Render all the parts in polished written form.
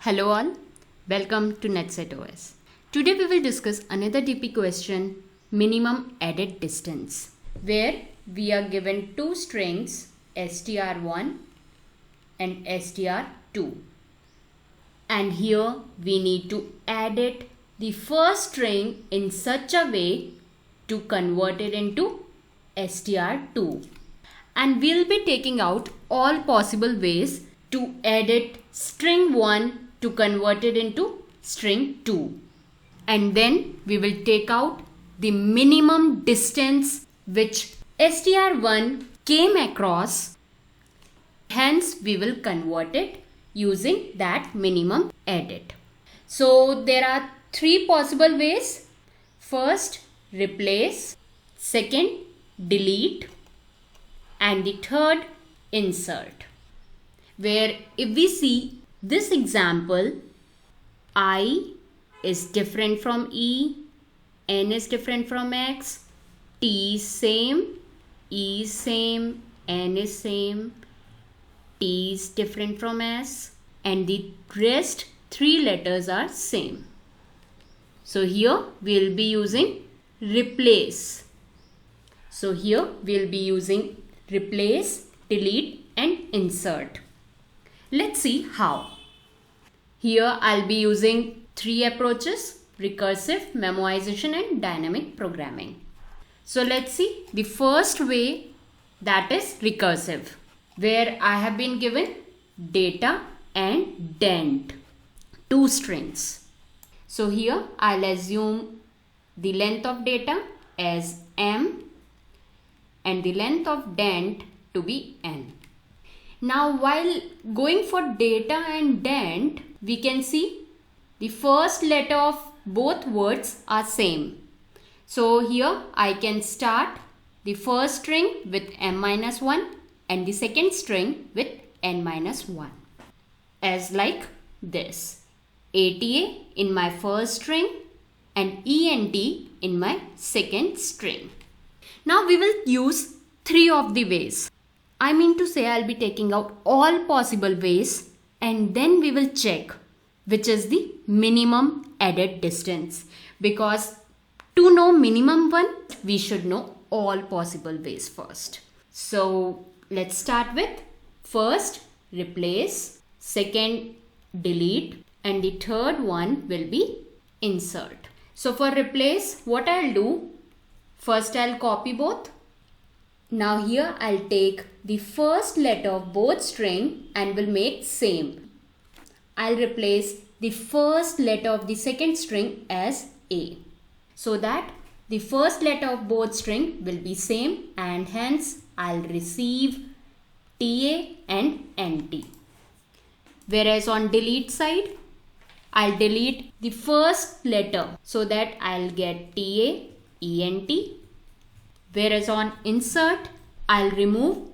Hello all, welcome to NetSet OS. Today we will discuss another DP question, minimum added distance, where we are given two strings str1 and str2, and here we need to edit the first string in such a way to convert it into str2, and we'll be taking out all possible ways to edit string 1 to convert it into string 2, and then we will take out the minimum distance which str1 came across, hence we will convert it using that minimum edit. So there are three possible ways. First, replace, second, delete, and the third, insert. Where if we see this example, I is different from E, N is different from X, T is same, E is same, N is same, T is different from S, and the rest three letters are same. So here we will be using replace. So here we will be using replace, delete, and insert. Let's see how. Here I'll be using three approaches: recursive, memoization, and dynamic programming. So let's see the first way, that is recursive, where I have been given data and dent, two strings. So here I'll assume the length of data as M and the length of dent to be N. Now while going for data and dent, we can see the first letter of both words are same. So here I can start the first string with M-1 and the second string with N-1, as like this: ATA in my first string and ENT in my second string. Now we will use three of the ways. I mean to say I'll be taking out all possible ways, and then we will check which is the minimum added distance, because to know minimum one we should know all possible ways first. So let's start with first replace, second delete, and the third one will be insert. So for replace, what I'll do, first I'll copy both. Now here I'll take the first letter of both string and will make same. I'll replace the first letter of the second string as A, so that the first letter of both string will be same, and hence I'll receive TA and NT. Whereas on delete side, I'll delete the first letter so that I'll get TA, ENT. Whereas on insert, I'll remove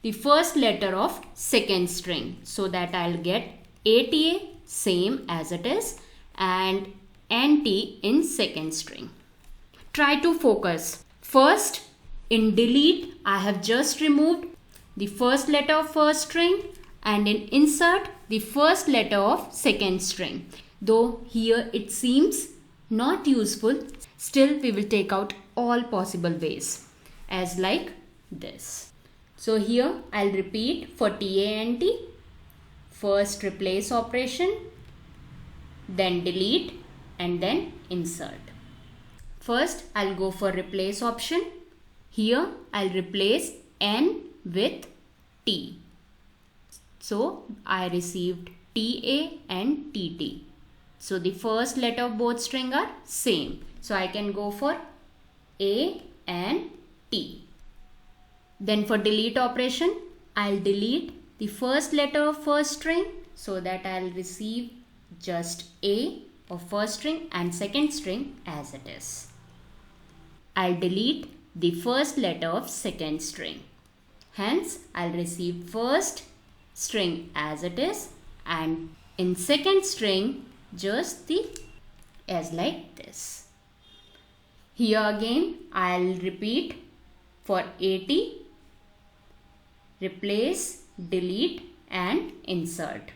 the first letter of second string so that I'll get ATA same as it is and NT in second string. Try to focus. First, in delete, I have just removed the first letter of first string, and in insert, the first letter of second string. Though here it seems not useful, still we will take out all possible ways, as like this. So here I'll repeat for TA and T. First replace operation, then delete, and then insert. First I'll go for replace option. Here I'll replace N with T. So I received TA and TT. So the first letter of both string are same. So I can go for A and T. Then for delete operation, I'll delete the first letter of first string so that I'll receive just A of first string and second string as it is. I'll delete the first letter of second string. Hence, I'll receive first string as it is, and in second string just the as like this. Here again I'll repeat for AT, replace, delete, and insert.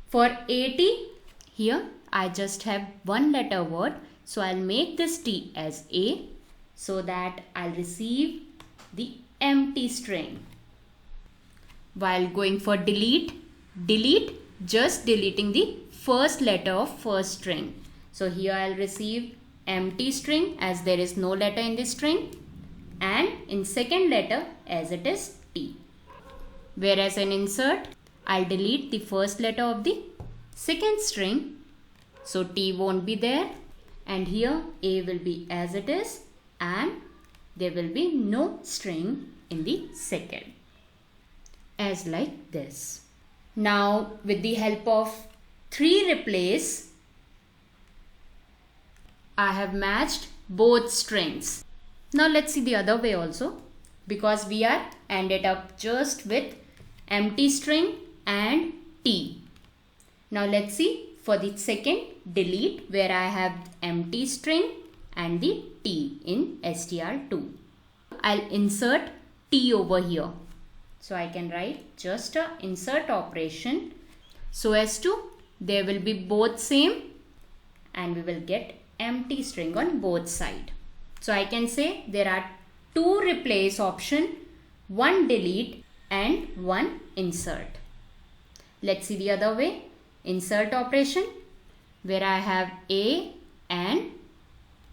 For AT, Here I just have one letter word, so I'll make this T as A so that I'll receive the empty string. While going for delete, just deleting the first letter of first string. So here I'll receive empty string as there is no letter in this string, and in second letter as it is T. Whereas in insert, I'll delete the first letter of the second string, so T won't be there, and here A will be as it is, and there will be no string in the second, as like this. Now with the help of 3 replace, I have matched both strings. Now let's see the other way also, because we are ended up just with empty string and T. Now let's see for the second delete, where I have empty string and the T in str2. I'll insert T over here. So I can write just a insert operation so as to there will be both same, and we will get empty string on both sides. So I can say there are 2 replace option, 1 delete and 1 insert. Let's see the other way. Insert operation, where I have A and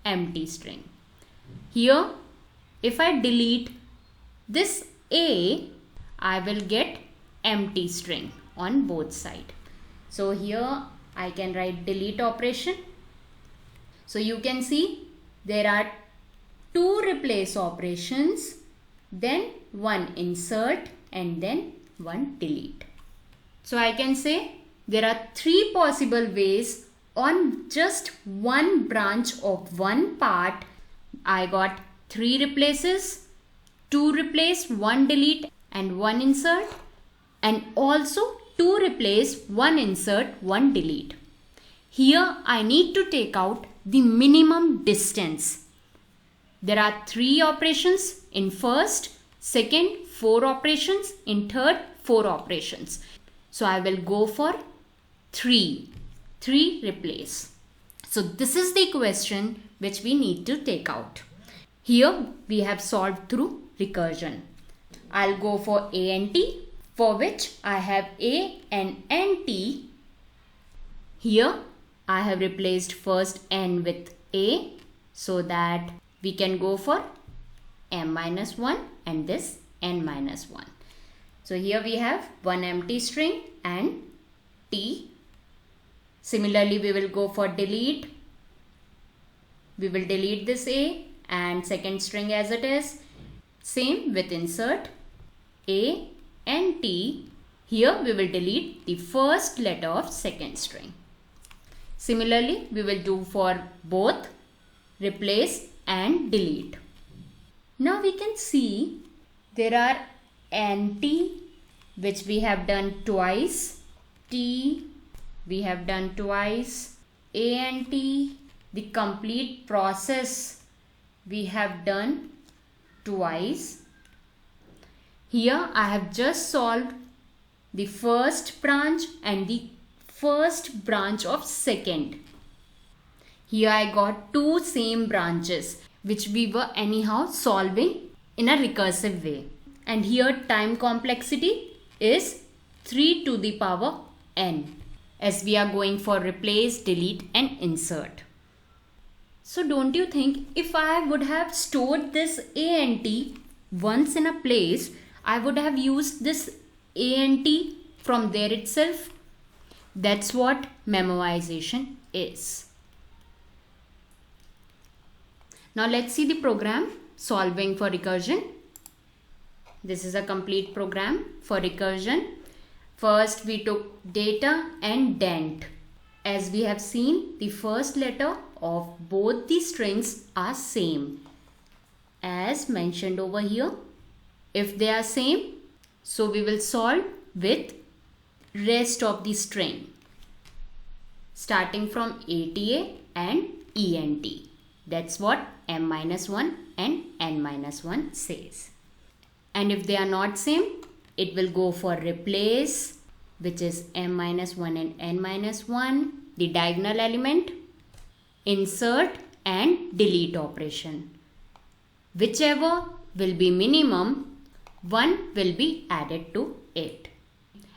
empty string. Here if I delete this A, I will get empty string on both sides. So here I can write delete operation. So you can see there are 2 replace operations, then 1 insert and then 1 delete. So I can say there are 3 possible ways on just one branch of one part. I got 3 replaces, 2 replace, 1 delete and 1 insert, and also 2 replace, 1 insert, 1 delete. Here I need to take out the minimum distance. There are 3 operations in first, second 4 operations, in third 4 operations. So I will go for 3 replace. So this is the question which we need to take out. Here we have solved through recursion. I'll go for A and T, for which I have A and NT. Here I have replaced first N with A so that we can go for M-1 and this N-1. So here we have one empty string and T. Similarly, we will go for delete. We will delete this A and second string as it is. Same with insert A and T. Here we will delete the first letter of second string. Similarly, we will do for both replace and delete. Now we can see there are NT, which we have done twice, T we have done twice, A and T, the complete process we have done twice. Here I have just solved the first branch and the first branch of second. Here I got 2 same branches which we were anyhow solving in a recursive way. And here time complexity is 3 to the power n, as we are going for replace, delete and insert. So don't you think if I would have stored this A and T once in a place, I would have used this A and T from there itself? That's what memoization is. Now let's see the program solving for recursion. This is a complete program for recursion. First we took data and dent. As we have seen, the first letter of both the strings are same as mentioned over here. If they are same, so we will solve with rest of the string starting from ATA and ENT. That's what M-1 and N-1 says. And if they are not same, it will go for replace, which is M-1 and N-1, the diagonal element, insert and delete operation. Whichever will be minimum, 1 will be added to it.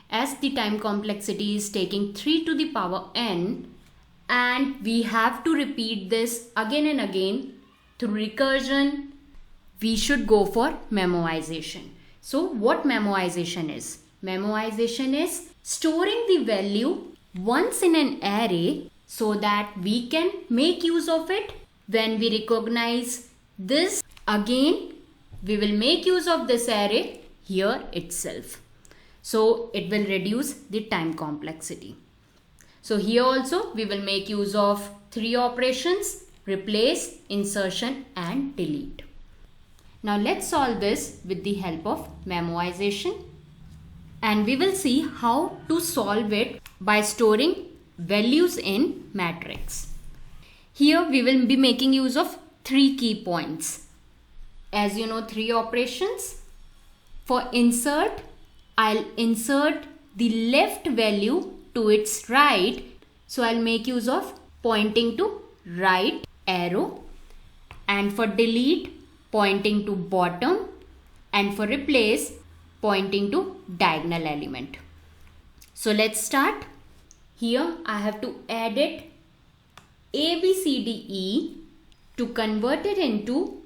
As the time complexity is taking 3 to the power n, and we have to repeat this again and again through recursion, we should go for memoization. So what memoization is? Memoization is storing the value once in an array so that we can make use of it when we recognize this. Again, we will make use of this array here itself. So it will reduce the time complexity. So here also we will make use of 3 operations: replace, insertion and delete. Now let's solve this with the help of memoization, and we will see how to solve it by storing values in matrix. Here we will be making use of 3 key points. As you know, 3 operations. For insert, I'll insert the left value to its right. So I'll make use of pointing to right arrow. And for delete, pointing to bottom. And for replace, pointing to diagonal element. So let's start. Here I have to edit A, B, C, D, E to convert it into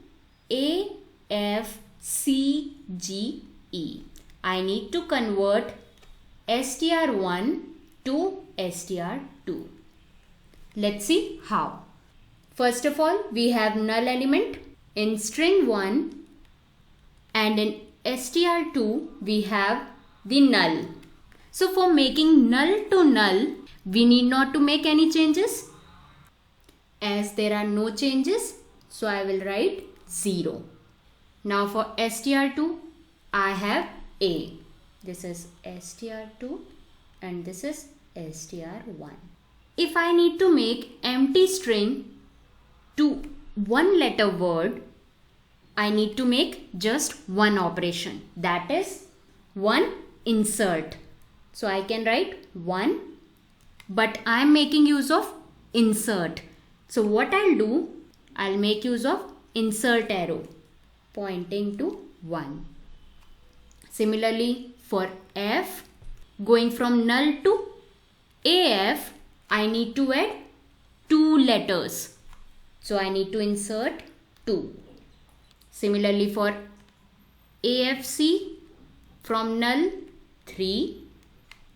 A, F, C, G, E. I need to convert str1 to str2. Let's see how. First of all, we have null element in string 1, and in str2 we have the null. So for making null to null, we need not to make any changes. As there are no changes, so I will write 0. Now for str2, I have A. This is str2 and this is str1. If I need to make empty string to one letter word, I need to make just one operation. That is one insert. So I can write 1, but I am making use of insert. So what I'll do, I'll make use of insert arrow pointing to 1. Similarly for F, going from null to AF, I need to add 2 letters. So I need to insert 2. Similarly for AFC, from null 3.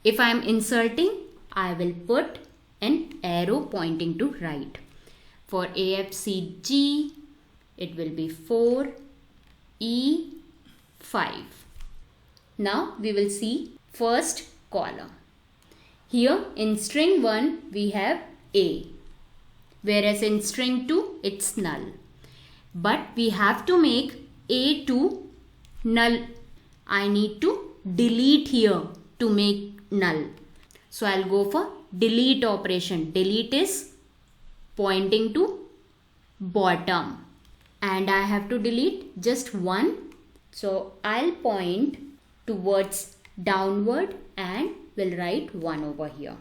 If I am inserting, I will put an arrow pointing to right. For AFCG, it will be 4, E, 5. Now we will see first column. Here in string 1 we have A, whereas in string 2 it's null. But we have to make A to null. I need to delete here to make null. So I'll go for delete operation. Delete is pointing to bottom, and I have to delete just 1. So I'll point towards downward and will write 1 over here.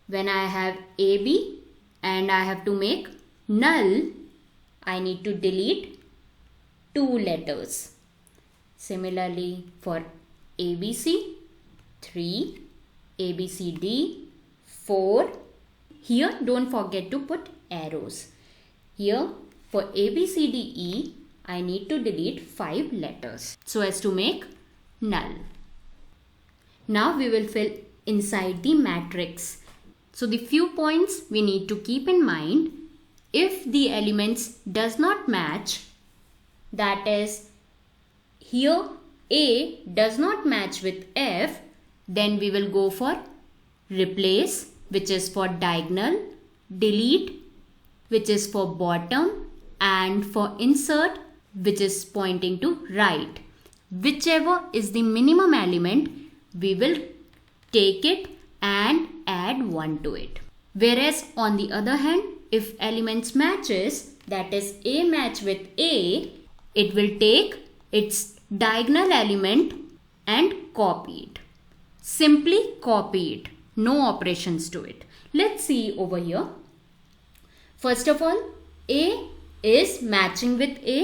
When I have AB and I have to make null, I need to delete 2 letters. Similarly for ABC, 3, ABCD, 4. Here don't forget to put arrows. Here for ABCDE, I need to delete 5 letters so as to make null. Now we will fill inside the matrix. So the few points we need to keep in mind: if the elements does not match, that is here A does not match with F, then we will go for replace, which is for diagonal, delete, which is for bottom, and for insert, which is pointing to right. Whichever is the minimum element, we will take it and add 1 to it. Whereas on the other hand, if elements matches, that is A match with A, it will take its diagonal element and copy it. Simply copy it, no operations to it. Let's see over here. First of all, A is matching with A.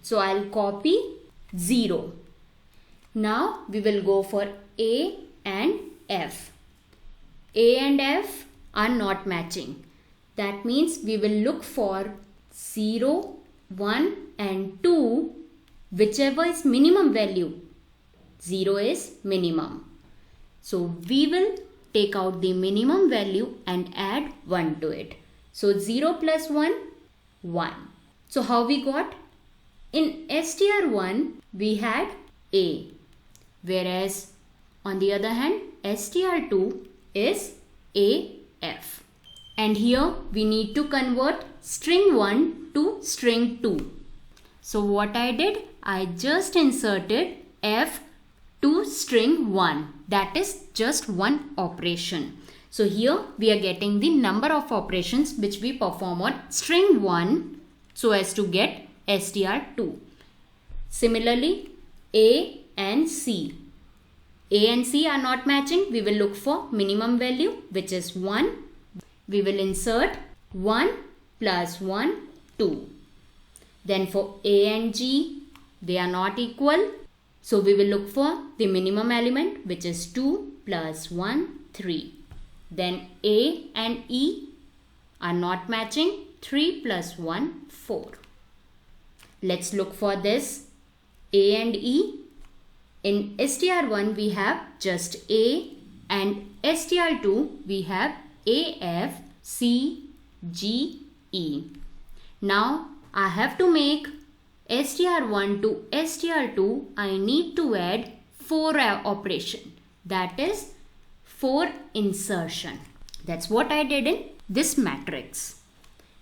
So I'll copy 0. Now we will go for A and F. A and F are not matching. That means we will look for 0, 1 and 2, whichever is minimum value. 0 is minimum. So we will take out the minimum value and add 1 to it. So 0 plus 1, 1. So how we got? In str1 we had A, whereas on the other hand str2 is AF. And here we need to convert string 1 to string 2. So what I did, I just inserted F to string 1. That is just one operation. So here we are getting the number of operations which we perform on string 1 so as to get str2. Similarly, A and C. A and C are not matching. We will look for minimum value, which is 1. We will insert 1 plus 1, 2. Then for A and G, they are not equal. So we will look for the minimum element, which is 2 plus 1, 3. Then A and E are not matching. 3 plus 1, 4. Let's look for this A and E. In str1 we have just A, and str2 we have AF, C, G, E. Now I have to make str1 to str2. I need to add 4 operation. That is 4 insertion. That's what I did in this matrix.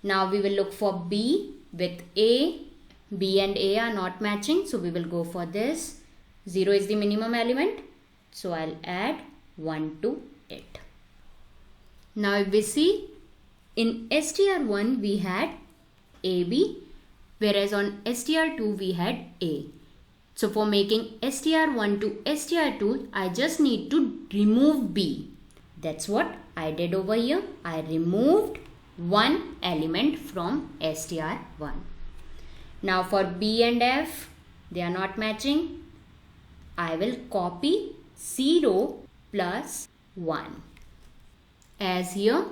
Now we will look for B with A. B and A are not matching, so we will go for this. 0 is the minimum element, so I'll add 1 to it. Now if we see, in str1 we had AB, whereas on str2 we had A. So for making str1 to str2, I just need to remove B. That's what I did over here. I removed one element from str1. Now for B and F, they are not matching. I will copy 0 plus 1. As here,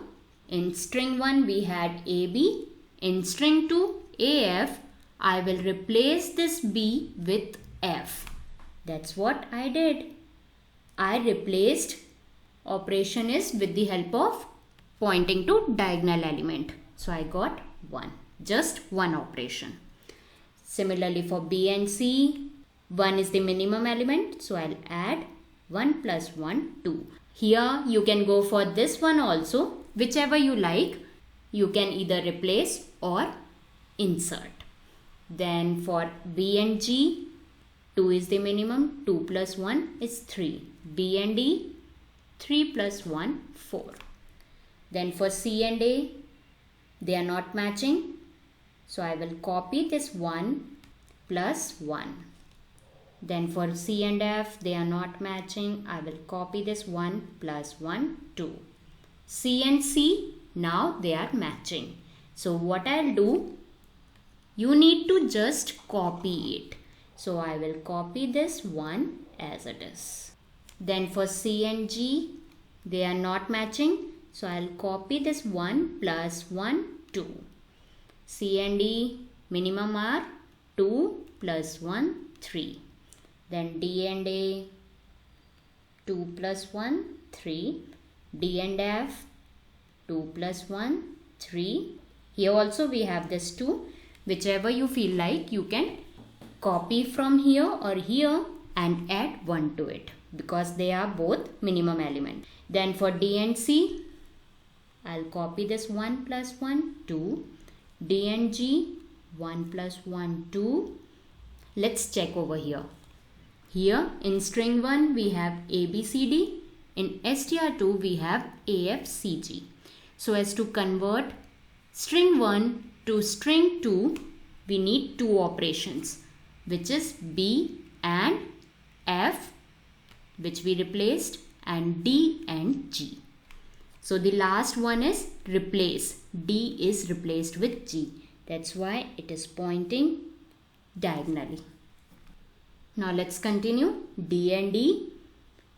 in string 1 we had AB. In string 2, AF. I will replace this B with F. That's what I did. I replaced, operation is with the help of pointing to diagonal element. So I got 1. Just one operation. Similarly for B and C, 1 is the minimum element. So I'll add 1 plus 1, 2. Here you can go for this one also. Whichever you like, you can either replace or insert. Then for B and G, 2 is the minimum. 2 plus 1 is 3. B and D, 3 plus 1, 4. Then for C and A, they are not matching. So I will copy this 1 plus 1. Then for C and F, they are not matching. I will copy this 1 plus 1, 2. C and C, now they are matching. So what I'll do, you need to just copy it. So I will copy this 1 as it is. Then for C and G, they are not matching. So I'll copy this 1 plus 1, 2. C and E, minimum are 2 plus 1, 3. Then D and A, 2 plus 1, 3. D and F, 2 plus 1, 3. Here also we have this 2. Whichever you feel like, you can copy from here or here and add 1 to it, because they are both minimum element. Then for D and C, I'll copy this 1 plus 1, 2. D and G, 1 plus 1, 2. Let's check over here. Here in string 1 we have ABCD. In str2 we have AFCG. So as to convert string 1 to string 2, we need 2 operations, which is B and F, which we replaced, and D and G. So the last one is replace. D is replaced with G. That's why it is pointing diagonally. Now let's continue. D and E.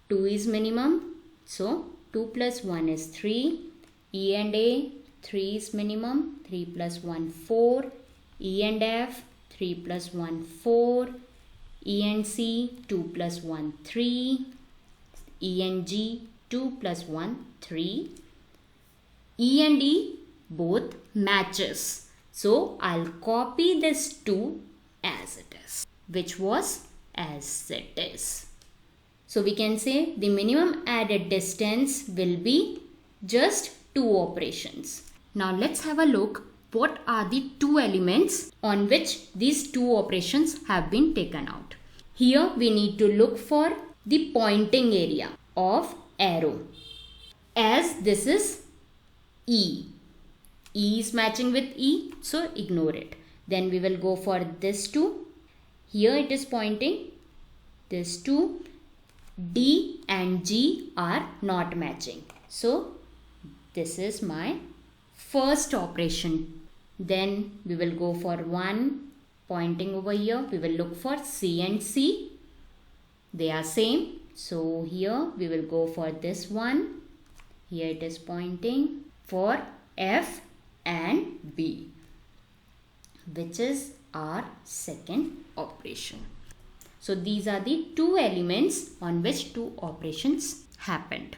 2 is minimum. So 2 plus 1 is 3. E and A. 3 is minimum. 3 plus 1 4. E and F. 3 plus 1 4. E and C. 2 plus 1 3. E and G. 2 plus 1 3. E and E both matches. So I'll copy this 2 as it is, which was as it is. So we can say the minimum added distance will be just 2 operations. Now let's have a look what are the 2 elements on which these 2 operations have been taken out. Here we need to look for the pointing area of arrow, as this is E. E is matching with E, so ignore it. Then we will go for this 2. Here it is pointing. This 2. D and G are not matching. So this is my first operation. Then we will go for 1 pointing over here. We will look for C and C. They are same. So here we will go for this one. Here it is pointing for F and B, which is our second operation. So these are the 2 elements on which 2 operations happened.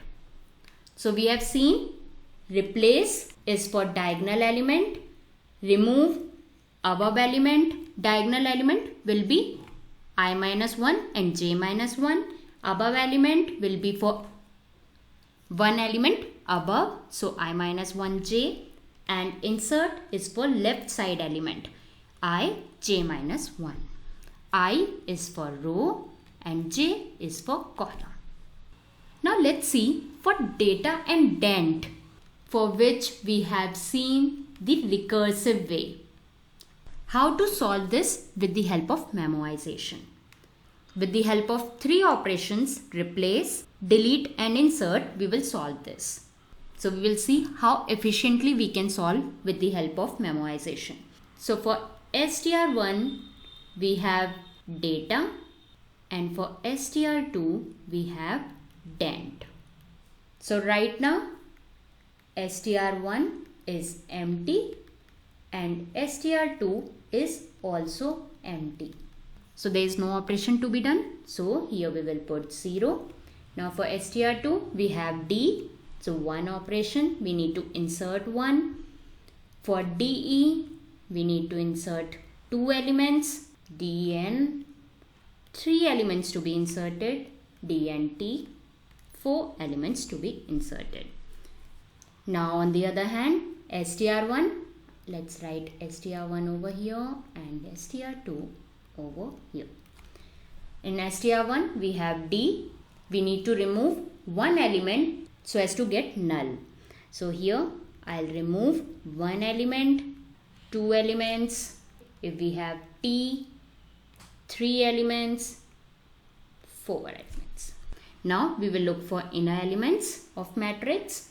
So we have seen replace is for diagonal element, remove above element, diagonal element will be I minus 1 and j minus 1. Above element will be for one element above, so I minus 1j, and insert is for left side element, I j minus 1. I is for row and j is for column. Now let's see for data and dent, for which we have seen the recursive way. How to solve this with the help of memoization. With the help of 3 operations, replace, delete and insert, we will solve this. So we will see how efficiently we can solve with the help of memoization. So for str1 we have data, and for str2 we have dent. So right now str1 is empty and str2 is also empty. So there is no operation to be done. So here we will put 0. Now for str2 we have D. So one operation, we need to insert 1. For DE we need to insert 2 elements, D and 3 elements to be inserted, D and T, 4 elements to be inserted. Now on the other hand, str1, let's write str1 over here and str2 over here. In str1 we have D. We need to remove one element so as to get null. So here I'll remove one element, 2 elements. If we have T, 3 elements, 4 elements. Now we will look for inner elements of matrix.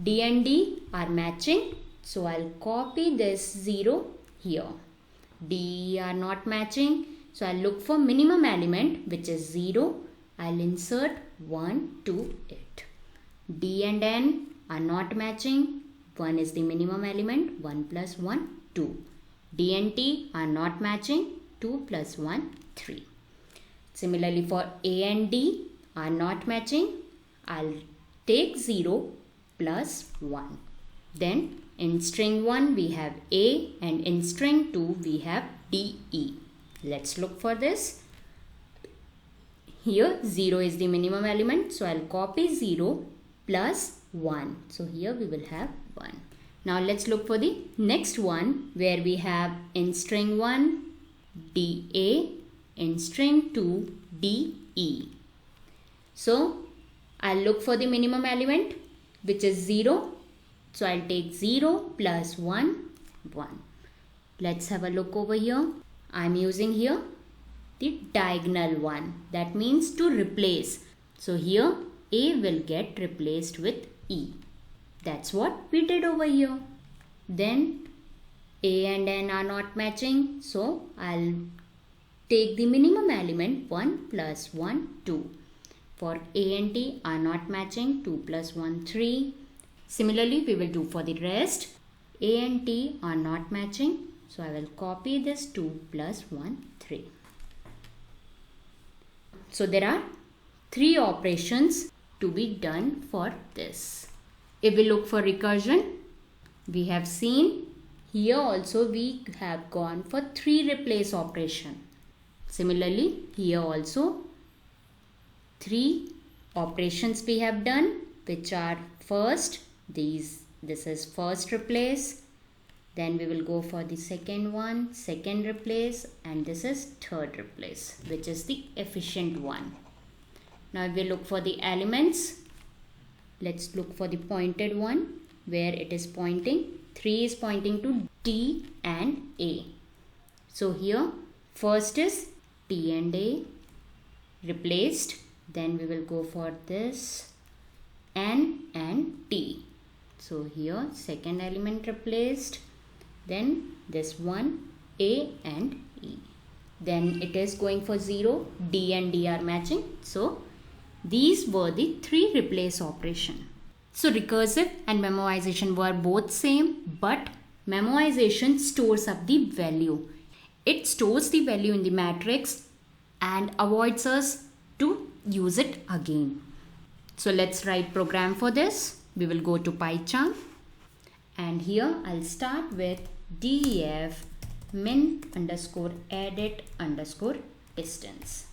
D and D are matching. So I'll copy this 0 here. D are not matching. So I'll look for minimum element, which is 0. I'll insert 1 to it. D and N are not matching. 1 is the minimum element. 1 plus 1, 2. D and T are not matching. 2 plus 1, 3. Similarly for A and D are not matching. I'll take 0 plus 1. Then in string 1 we have A and in string 2 we have DE. Let's look for this. Here 0 is the minimum element, so I'll copy 0 plus 1. So here we will have 1. Now let's look for the next one, where we have in string 1 DA, in string 2 DE. So I'll look for the minimum element, which is 0. So I'll take 0 plus 1, 1. Let's have a look over here. I'm using here the diagonal one. That means to replace. So here A will get replaced with E. That's what we did over here. Then A and N are not matching, so I'll take the minimum element 1 plus 1, 2. For A and T are not matching, 2 plus 1, 3. Similarly, we will do for the rest. A and T are not matching, so I will copy this 2 plus 1, 3. So there are 3 operations to be done for this. If we look for recursion, we have seen here also we have gone for 3 replace operation. Similarly, here also 3 operations we have done, which are first, this is first replace, then we will go for the second one, second replace, and this is third replace, which is the efficient one. Now if we look for the elements, let's look for the pointed one where it is pointing. 3 is pointing to T and A. So here first is T and A replaced. Then we will go for this N and T. So here second element replaced. Then this one A and E. Then it is going for 0. D and D are matching. So these were the 3 replace operation. So recursive and memoization were both same, but memoization stores up the value. It stores the value in the matrix and avoids us to use it again. So let's write program for this. We will go to PyCharm, and here I'll start with def min underscore edit underscore distance.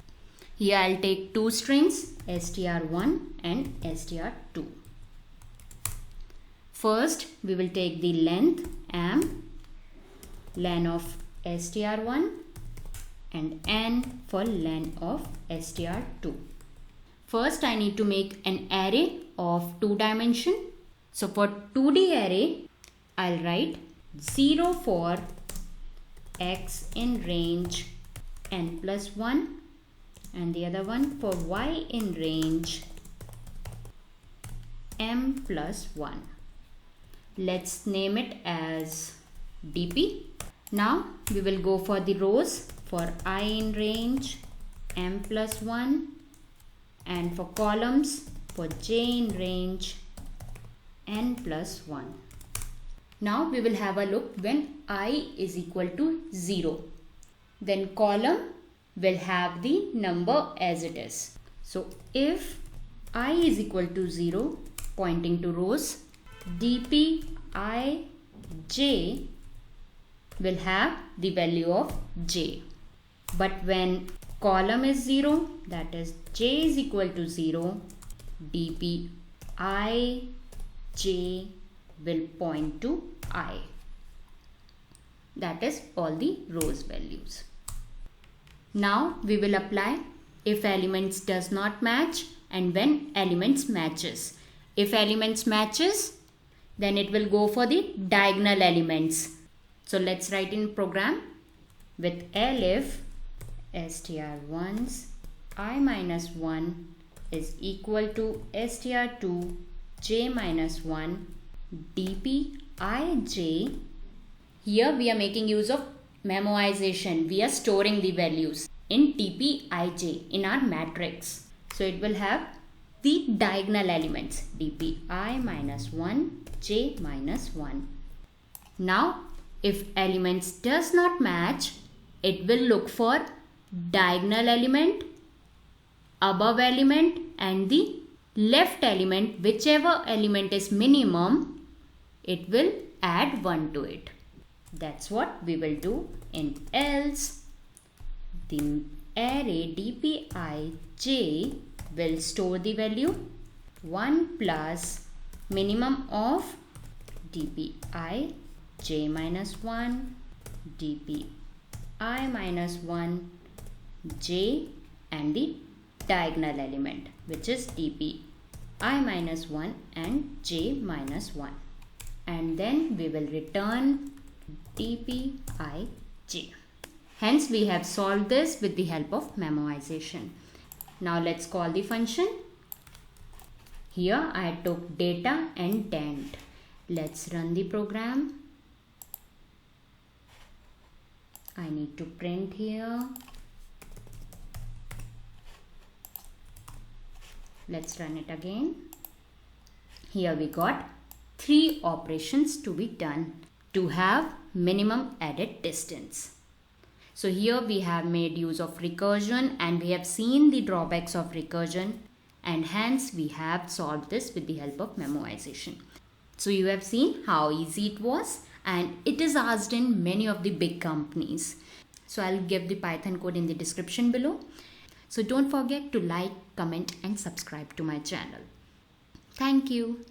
Here I'll take 2 strings, str1 and str2. First we will take the length m, len of str1, and n for len of str2. First I need to make an array of 2 dimension. So for 2D array, I'll write 0 for x in range n plus 1, and the other one for y in range m plus 1. Let's name it as dp. Now we will go for the rows. For I in range m plus 1, and for columns for j in range n plus 1. Now we will have a look when I is equal to 0. Then column will have the number as it is. So if I is equal to 0, pointing to rows, dp I j will have the value of j. But when column is 0, that is j is equal to 0, dp I j will point to I. That is all the rows values. Now we will apply if elements does not match and when elements matches. If elements matches, then it will go for the diagonal elements. So let's write in program with elif str1's I minus 1 is equal to str2 j minus 1 dp ij. Here we are making use of memoization. We are storing the values in dp ij in our matrix. So it will have the diagonal elements dp I minus 1 j minus 1. Now if elements does not match, it will look for diagonal element, above element, and the left element. Whichever element is minimum, it will add 1 to it. That's what we will do in else. The array dpij will store the value 1 plus minimum of dpi j minus 1 dpi minus 1 j and the diagonal element, which is dpi minus 1 and j minus 1, and then we will return dpij. Hence we have solved this with the help of memoization. Now let's call the function. Here I took data and dent. Let's run the program. I need to print here. Let's run it again. Here we got 3 operations to be done to have minimum added distance. So here we have made use of recursion and we have seen the drawbacks of recursion, and hence we have solved this with the help of memoization. So you have seen how easy it was, and it is asked in many of the big companies. So I'll give the Python code in the description below. So don't forget to like, comment and subscribe to my channel. Thank you.